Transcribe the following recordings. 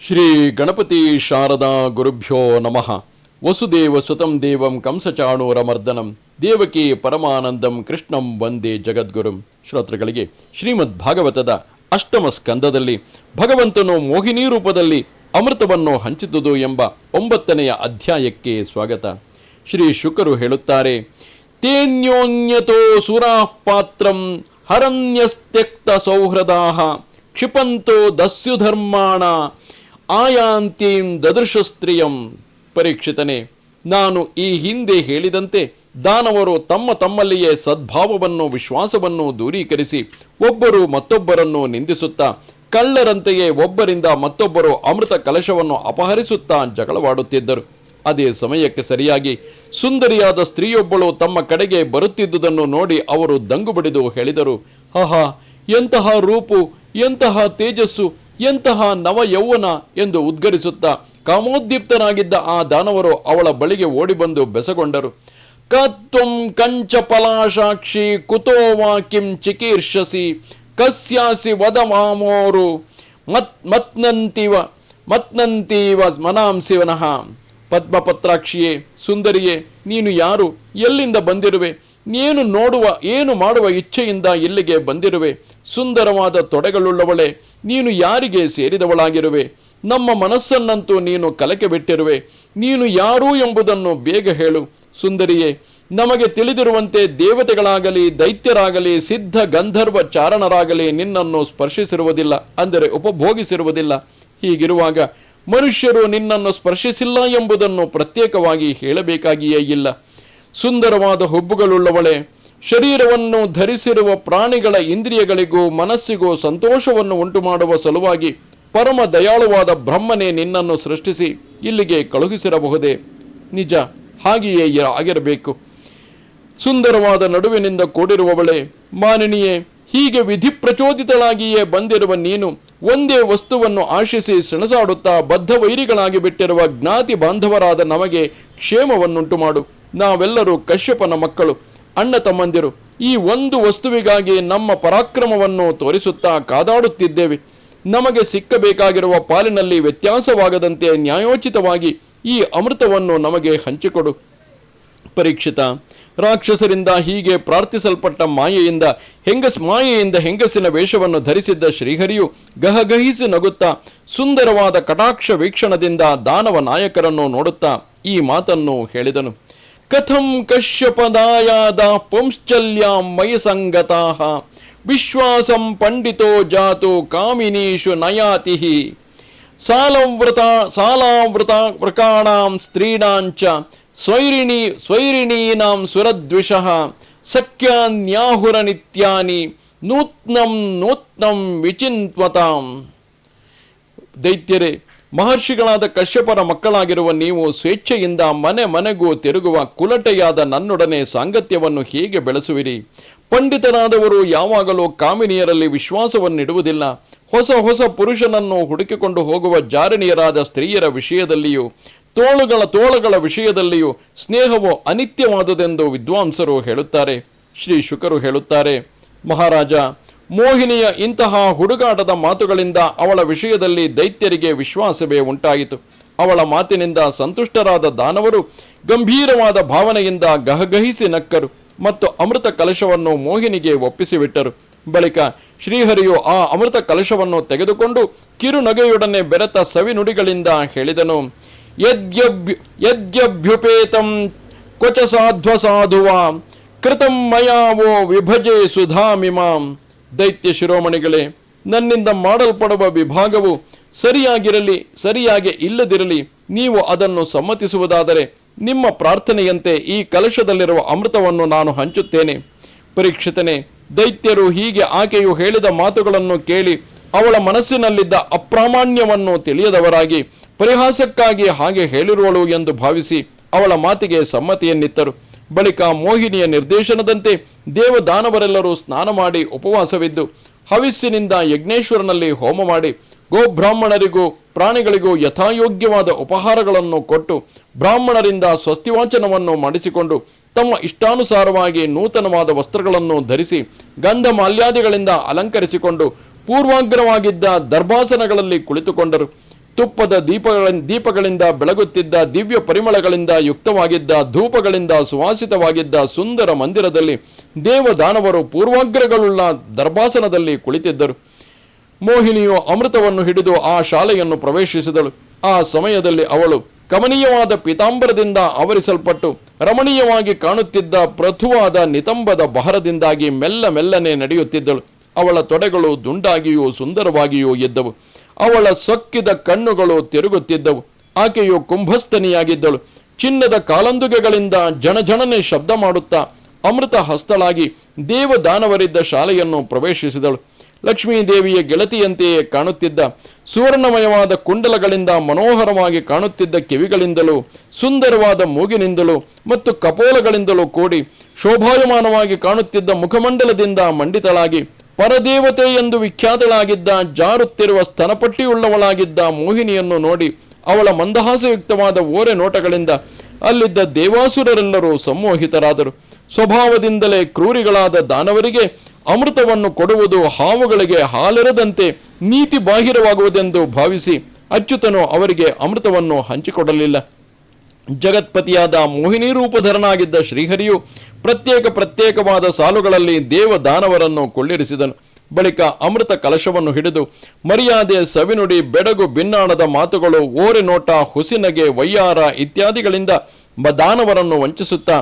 ಶ್ರೀ ಗಣಪತಿ ಶಾರದಾ ಗುರುಭ್ಯೋ ನಮಃ. ವಸುದೇವ ಸುತಂ ದೇವಂ ಕಂಸಚಾಣೂರಮರ್ದನಂ ದೇವಕಿ ಪರಮಾನಂದಂ ಕೃಷ್ಣಂ ವಂದೇ ಜಗದ್ಗುರುಂ. ಶ್ರೋತೃಗಳಿಗೆ ಶ್ರೀಮದ್ ಭಾಗವತದ ಅಷ್ಟಮ ಸ್ಕಂದದಲ್ಲಿ ಭಗವಂತನು ಮೋಹಿನಿ ರೂಪದಲ್ಲಿ ಅಮೃತವನ್ನು ಹಂಚಿದುದು ಎಂಬ 9ನೆಯ ಅಧ್ಯಾಯಕ್ಕೆ ಸ್ವಾಗತ. ಶ್ರೀ ಶುಕರು ಹೇಳುತ್ತಾರೆ, ತೇನ್ಯೋನ್ಯತೋ ಸುರಾಃ ಪಾತ್ರಂ ಹರಣ್ಯಸ್ತ್ಯಕ್ತ ಸೌಹೃದಾಃ ಕ್ಷಿಪಂತೋ ದಸ್ಯುಧರ್ಮಾಣ ಆಯಾಂತೀಂ ದದೃಶಸ್ತ್ರಿಯಂ. ಪರೀಕ್ಷಿತನೇ, ನಾನು ಈ ಹಿಂದೆ ಹೇಳಿದಂತೆ ದಾನವರು ತಮ್ಮಲ್ಲಿಯೇ ಸದ್ಭಾವವನ್ನು ವಿಶ್ವಾಸವನ್ನು ದೂರೀಕರಿಸಿ ಒಬ್ಬರು ಮತ್ತೊಬ್ಬರನ್ನು ನಿಂದಿಸುತ್ತಾ ಕಳ್ಳರಂತೆಯೇ ಒಬ್ಬರಿಂದ ಮತ್ತೊಬ್ಬರು ಅಮೃತ ಕಲಶವನ್ನು ಅಪಹರಿಸುತ್ತಾ ಜಗಳವಾಡುತ್ತಿದ್ದರು. ಅದೇ ಸಮಯಕ್ಕೆ ಸರಿಯಾಗಿ ಸುಂದರಿಯಾದ ಸ್ತ್ರೀಯೊಬ್ಬಳು ತಮ್ಮ ಕಡೆಗೆ ಬರುತ್ತಿದ್ದುದನ್ನು ನೋಡಿ ಅವರು ದಂಗು ಬಡಿದು ಹೇಳಿದರು, ಆಹಾ, ಎಂತಹ ರೂಪು, ಎಂತಹ ತೇಜಸ್ಸು, ಎಂತಹ ನವ ಯೌವನ ಎಂದು ಉದ್ಗರಿಸುತ್ತಾ ಕಾಮೋದ್ದೀಪ್ತನಾಗಿದ್ದ ಆ ದಾನವರು ಅವಳ ಬಳಿಗೆ ಓಡಿಬಂದು ಬೆಸಗೊಂಡರು. ಕತ್ವಂ ಕಂಚ ಪಲಾಶಾಕ್ಷಿ ಕುತೋ ವಾ ಕಿಂ ಚಿಕೀರ್ಷಸಿ ಕಸ್ಯಾಸಿ ವದಮಾಮೋರು ಮತ್ನಂತೀವ ಮನಾಂಸಿವನಃ. ಪದ್ಮಪತ್ರಾಕ್ಷಿಯೇ, ಸುಂದರಿಯೇ, ನೀನು ಯಾರು? ಎಲ್ಲಿಂದ ಬಂದಿರುವೆ? ಏನು ಮಾಡುವ ಇಚ್ಛೆಯಿಂದ ಇಲ್ಲಿಗೆ ಬಂದಿರುವೆ? ಸುಂದರವಾದ ತೊಡೆಗಳುಳ್ಳವಳೆ, ನೀನು ಯಾರಿಗೆ ಸೇರಿದವಳಾಗಿರುವೆ? ನಮ್ಮ ಮನಸ್ಸನ್ನಂತೂ ನೀನು ಕಲಕೆ ಬಿಟ್ಟಿರುವೆ. ನೀನು ಯಾರು ಎಂಬುದನ್ನು ಬೇಗ ಹೇಳು. ಸುಂದರಿಯೇ, ನಮಗೆ ತಿಳಿದಿರುವಂತೆ ದೇವತೆಗಳಾಗಲಿ ದೈತ್ಯರಾಗಲಿ ಸಿದ್ಧ ಗಂಧರ್ವ ಚಾರಣರಾಗಲಿ ನಿನ್ನನ್ನು ಸ್ಪರ್ಶಿಸಿರುವುದಿಲ್ಲ, ಅಂದರೆ ಉಪಭೋಗಿಸಿರುವುದಿಲ್ಲ. ಹೀಗಿರುವಾಗ ಮನುಷ್ಯರು ನಿನ್ನನ್ನು ಸ್ಪರ್ಶಿಸಿಲ್ಲ ಎಂಬುದನ್ನು ಪ್ರತ್ಯೇಕವಾಗಿ ಹೇಳಬೇಕಾಗಿಯೇ ಇಲ್ಲ. ಸುಂದರವಾದ ಹುಬ್ಬುಗಳುಳ್ಳವಳೆ, ಶರೀರವನ್ನು ಧರಿಸಿರುವ ಪ್ರಾಣಿಗಳ ಇಂದ್ರಿಯಗಳಿಗೂ ಮನಸ್ಸಿಗೂ ಸಂತೋಷವನ್ನು ಉಂಟು ಮಾಡುವ ಸಲುವಾಗಿ ಪರಮ ದಯಾಳುವಾದ ಬ್ರಹ್ಮನೇ ನಿನ್ನನ್ನು ಸೃಷ್ಟಿಸಿ ಇಲ್ಲಿಗೆ ಕಳುಹಿಸಿರಬಹುದೇ? ನಿಜ, ಹಾಗೆಯೇ ಆಗಿರಬೇಕು. ಸುಂದರವಾದ ನಡುವಿನಿಂದ ಕೂಡಿರುವವಳೆ, ಮಾನಿನಿಯೇ, ಹೀಗೆ ವಿಧಿ ಪ್ರಚೋದಿತಳಾಗಿಯೇ ಬಂದಿರುವ ನೀನು ಒಂದೇ ವಸ್ತುವನ್ನು ಆಶಿಸಿ ಸೆಣಸಾಡುತ್ತಾ ಬದ್ಧವೈರಿಗಳಾಗಿ ಬಿಟ್ಟಿರುವ ಜ್ಞಾತಿ ಬಾಂಧವರಾದ ನಮಗೆ ಕ್ಷೇಮವನ್ನುಂಟು ಮಾಡು. ನಾವೆಲ್ಲರೂ ಕಶ್ಯಪನ ಮಕ್ಕಳು, ಅಣ್ಣ ತಮ್ಮಂದಿರು. ಈ ಒಂದು ವಸ್ತುವಿಗಾಗಿ ನಮ್ಮ ಪರಾಕ್ರಮವನ್ನು ತೋರಿಸುತ್ತಾ ಕಾದಾಡುತ್ತಿದ್ದೇವೆ. ನಮಗೆ ಸಿಕ್ಕಬೇಕಾಗಿರುವ ಪಾಲಿನಲ್ಲಿ ವ್ಯತ್ಯಾಸವಾಗದಂತೆ ನ್ಯಾಯೋಚಿತವಾಗಿ ಈ ಅಮೃತವನ್ನು ನಮಗೆ ಹಂಚಿಕೊಡು. ಪರೀಕ್ಷಿತ, ರಾಕ್ಷಸರಿಂದ ಹೀಗೆ ಪ್ರಾರ್ಥಿಸಲ್ಪಟ್ಟ ಮಾಯೆಯಿಂದ ಹೆಂಗಸಿನ ವೇಷವನ್ನು ಧರಿಸಿದ್ದ ಶ್ರೀಹರಿಯು ಗಹಗಹಿಸಿ ನಗುತ್ತಾ ಸುಂದರವಾದ ಕಟಾಕ್ಷ ವೀಕ್ಷಣದಿಂದ ದಾನವ ನಾಯಕರನ್ನು ನೋಡುತ್ತಾ ಈ ಮಾತನ್ನು ಹೇಳಿದನು. ಕಥಂ ಕಶ್ಯಪದಾಯಾದ ಪುಂಶ್ಚಲ್ಯಾಂ ಮಯಿ ಸಂಗತಾಃ ವಿಶ್ವಾಸಂ ಪಂಡಿತೋ ಜಾತು ಕಾಮಿನೀಷು ನಯಾತಿ ಸಾಲಾವೃತಾಂ ಸ್ತ್ರೀಣಾಂಚ ಸ್ವೈರಿಣೀನಾಂ ಸುರದ್ವಿಷಃ ಸಖ್ಯಾನ್ಯಾಹುರ ನಿತ್ಯಾನಿ ನೂತ್ನಂ ವಿಚಿನ್ವತಾಂ. ದೈತ್ಯರೇ, ಮಹರ್ಷಿಗಳಾದ ಕಶ್ಯಪರ ಮಕ್ಕಳಾಗಿರುವ ನೀವು ಸ್ವೇಚ್ಛೆಯಿಂದ ಮನೆಗೂ ತಿರುಗುವ ಕುಲಟೆಯಾದ ನನ್ನೊಡನೆ ಸಾಂಗತ್ಯವನ್ನು ಹೇಗೆ ಬೆಳೆಸುವಿರಿ? ಪಂಡಿತರಾದವರು ಯಾವಾಗಲೂ ಕಾಮಿನಿಯರಲ್ಲಿ ವಿಶ್ವಾಸವನ್ನಿಡುವುದಿಲ್ಲ. ಹೊಸ ಪುರುಷನನ್ನು ಹುಡುಕಿಕೊಂಡು ಹೋಗುವ ಜಾರಿಣಿಯರಾದ ಸ್ತ್ರೀಯರ ವಿಷಯದಲ್ಲಿಯೂ ತೋಳುಗಳ ವಿಷಯದಲ್ಲಿಯೂ ಸ್ನೇಹವು ಅನಿತ್ಯವಾದುದೆಂದು ವಿದ್ವಾಂಸರು ಹೇಳುತ್ತಾರೆ. ಶ್ರೀ ಶುಕರು ಹೇಳುತ್ತಾರೆ, ಮಹಾರಾಜ, ಮೋಹಿನಿಯ ಇಂತಹ ಹುಡುಗಾಟದ ಮಾತುಗಳಿಂದ ಅವಳ ವಿಷಯದಲ್ಲಿ ದೈತ್ಯರಿಗೆ ವಿಶ್ವಾಸವೇ ಉಂಟಾಯಿತು. ಅವಳ ಮಾತಿನಿಂದ ಸಂತುಷ್ಟರಾದ ದಾನವರು ಗಂಭೀರವಾದ ಭಾವನೆಯಿಂದ ಗಹಗಹಿಸಿ ನಕ್ಕರು ಮತ್ತು ಅಮೃತ ಕಲಶವನ್ನು ಮೋಹಿನಿಗೆ ಒಪ್ಪಿಸಿಬಿಟ್ಟರು. ಬಳಿಕ ಶ್ರೀಹರಿಯು ಆ ಅಮೃತ ಕಲಶವನ್ನು ತೆಗೆದುಕೊಂಡು ಕಿರುನಗೆಯೊಡನೆ ಬೆರೆತ ಸವಿನುಡಿಗಳಿಂದ ಹೇಳಿದನು, ಯದ್ಯಭ್ಯುಪೇತಂ ಕ್ವಚ ಸಾಧ್ವಸಾಧುವಾ ಕೃತಂ ಮಯಾವೋ ವಿಭಜೆ ಸುಧಾಮಿಮಾಂ. ದೈತ್ಯ ಶಿರೋಮಣಿಗಳೇ, ನನ್ನಿಂದ ಮಾಡಲ್ಪಡುವ ವಿಭಾಗವು ಸರಿಯಾಗಿ ಇಲ್ಲದಿರಲಿ. ನೀವು ಅದನ್ನು ಸಮ್ಮತಿಸುವುದಾದರೆ ನಿಮ್ಮ ಪ್ರಾರ್ಥನೆಯಂತೆ ಈ ಕಲಶದಲ್ಲಿರುವ ಅಮೃತವನ್ನು ನಾನು ಹಂಚುತ್ತೇನೆ. ಪರೀಕ್ಷಿತನೇ, ದೈತ್ಯರು ಹೀಗೆ ಆಕೆಯು ಹೇಳಿದ ಮಾತುಗಳನ್ನು ಕೇಳಿ ಅವಳ ಮನಸ್ಸಿನಲ್ಲಿದ್ದ ಅಪ್ರಾಮಾಣ್ಯವನ್ನು ತಿಳಿಯದವರಾಗಿ ಪರಿಹಾಸಕ್ಕಾಗಿ ಹಾಗೆ ಹೇಳಿರುವಳು ಎಂದು ಭಾವಿಸಿ ಅವಳ ಮಾತಿಗೆ ಸಮ್ಮತಿಯನ್ನಿತ್ತರು. ಬಳಿಕ ಮೋಹಿನಿಯ ನಿರ್ದೇಶನದಂತೆ ದೇವದಾನವರೆಲ್ಲರೂ ಸ್ನಾನ ಮಾಡಿ ಉಪವಾಸವಿದ್ದು ಹವಿಸ್ಸಿನಿಂದ ಯಜ್ಞೇಶ್ವರನಲ್ಲಿ ಹೋಮ ಮಾಡಿ ಗೋಬ್ರಾಹ್ಮಣರಿಗೂ ಪ್ರಾಣಿಗಳಿಗೂ ಯಥಾಯೋಗ್ಯವಾದ ಉಪಹಾರಗಳನ್ನು ಕೊಟ್ಟು ಬ್ರಾಹ್ಮಣರಿಂದ ಸ್ವಸ್ತಿವಾಚನವನ್ನು ಮಾಡಿಸಿಕೊಂಡು ತಮ್ಮ ಇಷ್ಟಾನುಸಾರವಾಗಿ ನೂತನವಾದ ವಸ್ತ್ರಗಳನ್ನು ಧರಿಸಿ ಗಂಧ ಮಾಲ್ಯಾದಿಗಳಿಂದ ಅಲಂಕರಿಸಿಕೊಂಡು ಪೂರ್ವಾಗ್ರವಾಗಿದ್ದ ದರ್ಭಾಸನಗಳಲ್ಲಿ ಕುಳಿತುಕೊಂಡರು. ತುಪ್ಪದ ದೀಪಗಳಿಂದ ಬೆಳಗುತ್ತಿದ್ದ, ದಿವ್ಯ ಪರಿಮಳಗಳಿಂದ ಯುಕ್ತವಾಗಿದ್ದ, ಧೂಪಗಳಿಂದ ಸುವಾಸಿತವಾಗಿದ್ದ ಸುಂದರ ಮಂದಿರದಲ್ಲಿ ದೇವದಾನವರು ಪೂರ್ವಾಗ್ರಗಳುಳ್ಳ ದರ್ಭಾಸನದಲ್ಲಿ ಕುಳಿತಿದ್ದರು. ಮೋಹಿನಿಯು ಅಮೃತವನ್ನು ಹಿಡಿದು ಆ ಶಾಲೆಯನ್ನು ಪ್ರವೇಶಿಸಿದಳು. ಆ ಸಮಯದಲ್ಲಿ ಅವಳು ಕಮನೀಯವಾದ ಪೀತಾಂಬರದಿಂದ ಆವರಿಸಲ್ಪಟ್ಟು ರಮಣೀಯವಾಗಿ ಕಾಣುತ್ತಿದ್ದ ಪೃಥುವಾದ ನಿತಂಬದ ಬಹರದಿಂದಾಗಿ ಮೆಲ್ಲನೆ ನಡೆಯುತ್ತಿದ್ದಳು. ಅವಳ ತೊಡೆಗಳು ದುಂಡಾಗಿಯೂ ಸುಂದರವಾಗಿಯೂ ಇದ್ದವು. ಅವಳ ಸೊಕ್ಕಿದ ಕಣ್ಣುಗಳು ತಿರುಗುತ್ತಿದ್ದವು. ಆಕೆಯು ಕುಂಭಸ್ಥನಿಯಾಗಿದ್ದಳು. ಚಿನ್ನದ ಕಾಲಂದುಗೆಗಳಿಂದ ಜನಜನನೆ ಶಬ್ದ ಮಾಡುತ್ತಾ ಅಮೃತ ಹಸ್ತಳಾಗಿ ದೇವದಾನವರಿದ್ದ ಶಾಲೆಯನ್ನು ಪ್ರವೇಶಿಸಿದಳು. ಲಕ್ಷ್ಮೀದೇವಿಯ ಗೆಳತಿಯಂತೆಯೇ ಕಾಣುತ್ತಿದ್ದ, ಸುವರ್ಣಮಯವಾದ ಕುಂಡಲಗಳಿಂದ ಮನೋಹರವಾಗಿ ಕಾಣುತ್ತಿದ್ದ ಕಿವಿಗಳಿಂದಲೂ, ಸುಂದರವಾದ ಮೂಗಿನಿಂದಲೂ ಮತ್ತು ಕಪೋಲಗಳಿಂದಲೂ ಕೂಡಿ ಶೋಭಾಯಮಾನವಾಗಿ ಕಾಣುತ್ತಿದ್ದ ಮುಖಮಂಡಲದಿಂದ ಮಂಡಿತಳಾಗಿ ಪರದೇವತೆ ಎಂದು ವಿಖ್ಯಾತಳಾಗಿದ್ದ, ಜಾರುತ್ತಿರುವ ಸ್ತನಪಟ್ಟಿಯುಳ್ಳವಳಾಗಿದ್ದ ಮೋಹಿನಿಯನ್ನು ನೋಡಿ ಅವಳ ಮಂದಹಾಸಯುಕ್ತವಾದ ಓರೆ ನೋಟಗಳಿಂದ ಅಲ್ಲಿದ್ದ ದೇವಾಸುರರೆಲ್ಲರೂ ಸಂಮೋಹಿತರಾದರು. ಸ್ವಭಾವದಿಂದಲೇ ಕ್ರೂರಿಗಳಾದ ದಾನವರಿಗೆ ಅಮೃತವನ್ನು ಕೊಡುವುದು ಹಾವುಗಳಿಗೆ ಹಾಲೆರದಂತೆ ನೀತಿ ಬಾಹಿರವಾಗುವುದೆಂದು ಭಾವಿಸಿ ಅಚ್ಯುತನು ಅವರಿಗೆ ಅಮೃತವನ್ನು ಹಂಚಿಕೊಡಲಿಲ್ಲ. ಜಗತ್ಪತಿಯಾದ ಮೋಹಿನಿ ರೂಪಧರನಾಗಿದ್ದ ಶ್ರೀಹರಿಯು ಪ್ರತ್ಯೇಕವಾದ ಸಾಲುಗಳಲ್ಲಿ ದೇವದಾನವರನ್ನು ಕೊಳ್ಳಿರಿಸಿದನು. ಬಳಿಕ ಅಮೃತ ಕಲಶವನ್ನು ಹಿಡಿದು ಮರ್ಯಾದೆ, ಸವಿನುಡಿ, ಬೆಡಗು, ಭಿನ್ನಾಣದ ಮಾತುಗಳು, ಓರೆ ನೋಟ, ಹುಸಿನಗೆ, ವಯ್ಯಾರ ಇತ್ಯಾದಿಗಳಿಂದ ದಾನವರನ್ನು ವಂಚಿಸುತ್ತಾ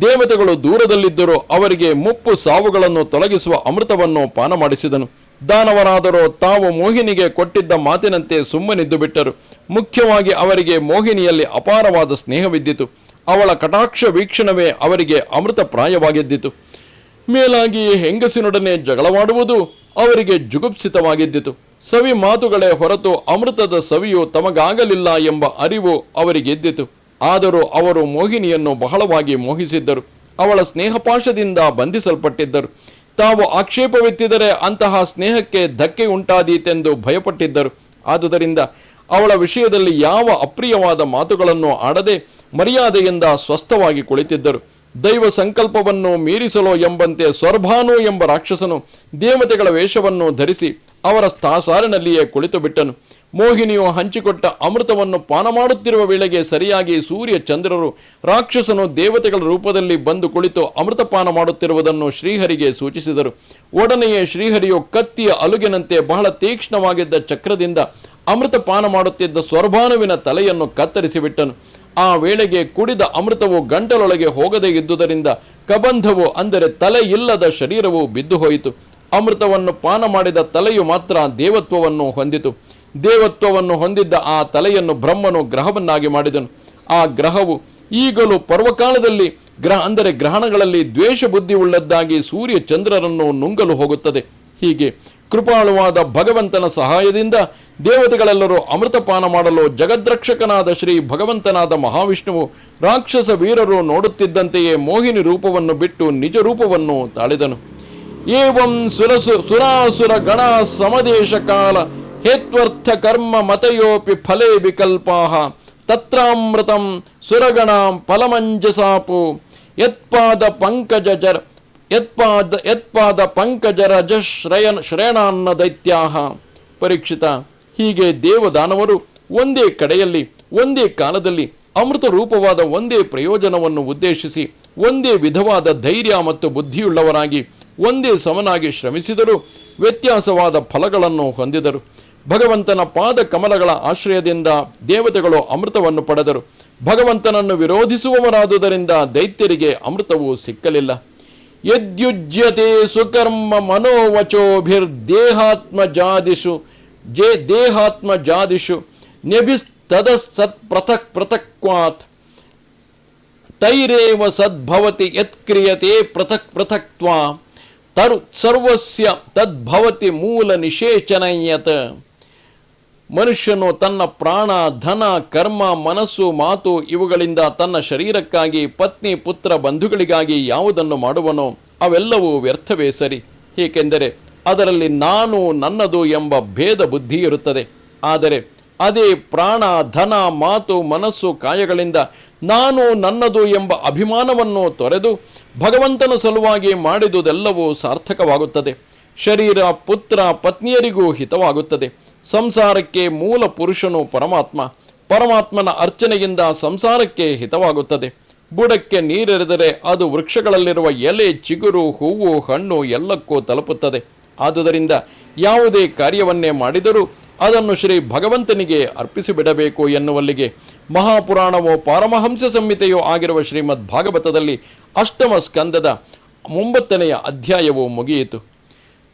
ದೇವತೆಗಳು ದೂರದಲ್ಲಿದ್ದರೂ ಅವರಿಗೆ ಮುಪ್ಪು ಸಾವುಗಳನ್ನು ತೊಲಗಿಸುವ ಅಮೃತವನ್ನು ಪಾನ ಮಾಡಿಸಿದನು. ದಾನವರಾದರೂ ತಾವು ಮೋಹಿನಿಗೆ ಕೊಟ್ಟಿದ್ದ ಮಾತಿನಂತೆ ಸುಮ್ಮನಿದ್ದು ಬಿಟ್ಟರು. ಮುಖ್ಯವಾಗಿ ಅವರಿಗೆ ಮೋಹಿನಿಯಲ್ಲಿ ಅಪಾರವಾದ ಸ್ನೇಹವಿದ್ದಿತು. ಅವಳ ಕಟಾಕ್ಷ ವೀಕ್ಷಣವೇ ಅವರಿಗೆ ಅಮೃತ ಪ್ರಾಯವಾಗಿದ್ದಿತು. ಮೇಲಾಗಿ ಹೆಂಗಸಿನೊಡನೆ ಜಗಳವಾಡುವುದು ಅವರಿಗೆ ಜುಗುಪ್ಸಿತವಾಗಿದ್ದಿತು. ಸವಿ ಮಾತುಗಳೇ ಹೊರತು ಅಮೃತದ ಸವಿಯು ತಮಗಾಗಲಿಲ್ಲ ಎಂಬ ಅರಿವು ಅವರಿಗೆದ್ದಿತು. ಆದರೂ ಅವರು ಮೋಹಿನಿಯನ್ನು ಬಹಳವಾಗಿ ಮೋಹಿಸಿದ್ದರು. ಅವಳ ಸ್ನೇಹಪಾಶದಿಂದ ಬಂಧಿಸಲ್ಪಟ್ಟಿದ್ದರು. ತಾವು ಆಕ್ಷೇಪವೆತ್ತಿದರೆ ಅಂತಹ ಸ್ನೇಹಕ್ಕೆ ಧಕ್ಕೆ ಉಂಟಾದೀತೆಂದು ಭಯಪಟ್ಟಿದ್ದರು. ಆದುದರಿಂದ ಅವಳ ವಿಷಯದಲ್ಲಿ ಯಾವ ಅಪ್ರಿಯವಾದ ಮಾತುಗಳನ್ನು ಆಡದೆ ಮರ್ಯಾದೆಯಿಂದ ಸ್ವಸ್ಥವಾಗಿ ಕುಳಿತಿದ್ದರು. ದೈವ ಸಂಕಲ್ಪವನ್ನು ಮೀರಿಸಲೋ ಎಂಬಂತೆ ಸ್ವರ್ಭಾನು ಎಂಬ ರಾಕ್ಷಸನು ದೇವತೆಗಳ ವೇಷವನ್ನು ಧರಿಸಿ ಅವರ ಸಾರಿನಲ್ಲಿಯೇ ಕುಳಿತು ಬಿಟ್ಟನು. ಮೋಹಿನಿಯು ಹಂಚಿಕೊಟ್ಟ ಅಮೃತವನ್ನು ಪಾನ ಮಾಡುತ್ತಿರುವ ವೇಳೆಗೆ ಸರಿಯಾಗಿ ಸೂರ್ಯ ಚಂದ್ರರು ರಾಕ್ಷಸನು ದೇವತೆಗಳ ರೂಪದಲ್ಲಿ ಬಂದು ಕುಳಿತು ಅಮೃತಪಾನ ಮಾಡುತ್ತಿರುವುದನ್ನು ಶ್ರೀಹರಿಗೆ ಸೂಚಿಸಿದರು. ಒಡನೆಯೇ ಶ್ರೀಹರಿಯು ಕತ್ತಿಯ ಅಲುಗಿನಂತೆ ಬಹಳ ತೀಕ್ಷ್ಣವಾಗಿದ್ದ ಚಕ್ರದಿಂದ ಅಮೃತಪಾನ ಮಾಡುತ್ತಿದ್ದ ಸ್ವರ್ಭಾನುವಿನ ತಲೆಯನ್ನು ಕತ್ತರಿಸಿಬಿಟ್ಟನು. ಆ ವೇಳೆಗೆ ಕುಡಿದ ಅಮೃತವು ಗಂಟಲೊಳಗೆ ಹೋಗದೇ ಇದ್ದುದರಿಂದ ಕಬಂಧವು, ಅಂದರೆ ತಲೆ ಇಲ್ಲದ ಶರೀರವು ಬಿದ್ದು ಹೋಯಿತು. ಅಮೃತವನ್ನು ಪಾನ ಮಾಡಿದ ತಲೆಯು ಮಾತ್ರ ದೇವತ್ವವನ್ನು ಹೊಂದಿತು. ದೇವತ್ವವನ್ನು ಹೊಂದಿದ್ದ ಆ ತಲೆಯನ್ನು ಬ್ರಹ್ಮನು ಗ್ರಹವನ್ನಾಗಿ ಮಾಡಿದನು. ಆ ಗ್ರಹವು ಈಗಲೂ ಪರ್ವಕಾಲದಲ್ಲಿ ಅಂದರೆ ಗ್ರಹಣಗಳಲ್ಲಿ ದ್ವೇಷ ಬುದ್ಧಿ ಉಳ್ಳದ್ದಾಗಿ ಸೂರ್ಯ ಚಂದ್ರರನ್ನು ನುಂಗಲು ಹೋಗುತ್ತದೆ. ಹೀಗೆ ಕೃಪಾಳುವಾದ ಭಗವಂತನ ಸಹಾಯದಿಂದ ದೇವತೆಗಳೆಲ್ಲರೂ ಅಮೃತಪಾನ ಮಾಡಲು ಜಗದ್ರಕ್ಷಕನಾದ ಶ್ರೀ ಭಗವಂತನಾದ ಮಹಾವಿಷ್ಣುವು ರಾಕ್ಷಸ ವೀರರು ನೋಡುತ್ತಿದ್ದಂತೆಯೇ ಮೋಹಿನಿ ರೂಪವನ್ನು ಬಿಟ್ಟು ನಿಜ ರೂಪವನ್ನು ತಾಳಿದನು. ಏವಂ ಸುರಾಸುರ ಗಣ ಸಮದೇಶ ಕಾಲ ಹೇತ್ವರ್ಥ ಕರ್ಮ ಮತಯೋಪಿ ಫಲೇ ವಿಕಲ್ಪಾಹ ತತ್ರಾಮೃತಂ ಸುರಗಣಾಂ ಫಲಮಂಜಸಾಪು ಯತ್ಪಾದ ಪಂಕಜರಜ ಶ್ರೇಣಾನ್ನ ದೈತ್ಯಾಹ. ಪರೀಕ್ಷಿತ, ಹೀಗೆ ದೇವದಾನವರು ಒಂದೇ ಕಡೆಯಲ್ಲಿ ಒಂದೇ ಕಾಲದಲ್ಲಿ ಅಮೃತ ರೂಪವಾದ ಒಂದೇ ಪ್ರಯೋಜನವನ್ನು ಉದ್ದೇಶಿಸಿ ಒಂದೇ ವಿಧವಾದ ಧೈರ್ಯ ಮತ್ತು ಬುದ್ಧಿಯುಳ್ಳವರಾಗಿ ಒಂದೇ ಸಮನಾಗಿ ಶ್ರಮಿಸಿದರೂ ವ್ಯತ್ಯಾಸವಾದ ಫಲಗಳನ್ನು ಹೊಂದಿದರು. ಭಗವಂತನ ಪಾದ ಕಮಲಗಳ ಆಶ್ರಯದಿಂದ ದೇವತೆಗಳು ಅಮೃತವನ್ನು ಪಡೆದರು. ಭಗವಂತನನ್ನು ವಿರೋಧಿಸುವವರಾದುದರಿಂದ ದೈತ್ಯರಿಗೆ ಅಮೃತವು ಸಿಕ್ಕಲಿಲ್ಲ. ಯದ್ಯುಜ್ಯತೆ ಸುಕರ್ಮ ಮನೋವಚೋಭಿರ್ದೇಹಾತ್ಮಜಾದಿಷು ನ್ಯಭಿಸ್ತದಸತ್ ಪೃಥಕ್ವಾತ್ ತೈರೇವ ಸದ್ಭವತಿ ಯತ್ಕ್ರಿಯತೆ ಪೃಥಕ್ತ್ವಾ ಸರ್ವಸ್ಯ ತದ್ಭವತಿ ಮೂಲ ನಿಷೇಚನಯತ್. ಮನುಷ್ಯನು ತನ್ನ ಪ್ರಾಣ, ಧನ, ಕರ್ಮ, ಮನಸ್ಸು, ಮಾತು ಇವುಗಳಿಂದ ತನ್ನ ಶರೀರಕ್ಕಾಗಿ, ಪತ್ನಿ, ಪುತ್ರ, ಬಂಧುಗಳಿಗಾಗಿ ಯಾವುದನ್ನು ಮಾಡುವನೋ ಅವೆಲ್ಲವೂ ವ್ಯರ್ಥವೇ ಸರಿ. ಏಕೆಂದರೆ ಅದರಲ್ಲಿ ನಾನು, ನನ್ನದು ಎಂಬ ಭೇದ ಬುದ್ಧಿ ಇರುತ್ತದೆ. ಆದರೆ ಅದೇ ಪ್ರಾಣ, ಧನ, ಮಾತು, ಮನಸ್ಸು, ಕಾಯಗಳಿಂದ ನಾನು, ನನ್ನದು ಎಂಬ ಅಭಿಮಾನವನ್ನು ತೊರೆದು ಭಗವಂತನ ಸಲುವಾಗಿ ಮಾಡಿದುದೆಲ್ಲವೂ ಸಾರ್ಥಕವಾಗುತ್ತದೆ. ಶರೀರ, ಪುತ್ರ, ಪತ್ನಿಯರಿಗೂ ಹಿತವಾಗುತ್ತದೆ. ಸಂಸಾರಕ್ಕೆ ಮೂಲ ಪುರುಷನು ಪರಮಾತ್ಮ. ಪರಮಾತ್ಮನ ಅರ್ಚನೆಯಿಂದ ಸಂಸಾರಕ್ಕೆ ಹಿತವಾಗುತ್ತದೆ. ಬುಡಕ್ಕೆ ನೀರೆರೆದರೆ ಅದು ವೃಕ್ಷಗಳಲ್ಲಿರುವ ಎಲೆ, ಚಿಗುರು, ಹೂವು, ಹಣ್ಣು ಎಲ್ಲಕ್ಕೂ ತಲುಪುತ್ತದೆ. ಆದುದರಿಂದ ಯಾವುದೇ ಕಾರ್ಯವನ್ನೇ ಮಾಡಿದರೂ ಅದನ್ನು ಶ್ರೀ ಭಗವಂತನಿಗೆ ಅರ್ಪಿಸಿಬಿಡಬೇಕು ಎನ್ನುವಲ್ಲಿಗೆ ಮಹಾಪುರಾಣವೋ ಪಾರಮಹಂಸ ಸಂಹಿತೆಯೋ ಆಗಿರುವ ಶ್ರೀಮದ್ ಭಾಗವತದಲ್ಲಿ ಅಷ್ಟಮ ಸ್ಕಂದದ 9ನೇ ಅಧ್ಯಾಯವು ಮುಗಿಯಿತು.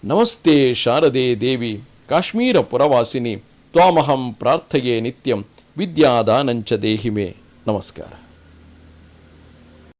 ನಮಸ್ತೆ ಶಾರದೆ ದೇವಿ ಕಾಶ್ಮೀರ ಪುರವಾಸಿನಿ ತ್ವಾಮಹಂ ಪ್ರಾರ್ಥಯೇ ನಿತ್ಯಂ ವಿದ್ಯಾದಾನಂಚ ದೇಹಿಮೆ. ನಮಸ್ಕಾರ.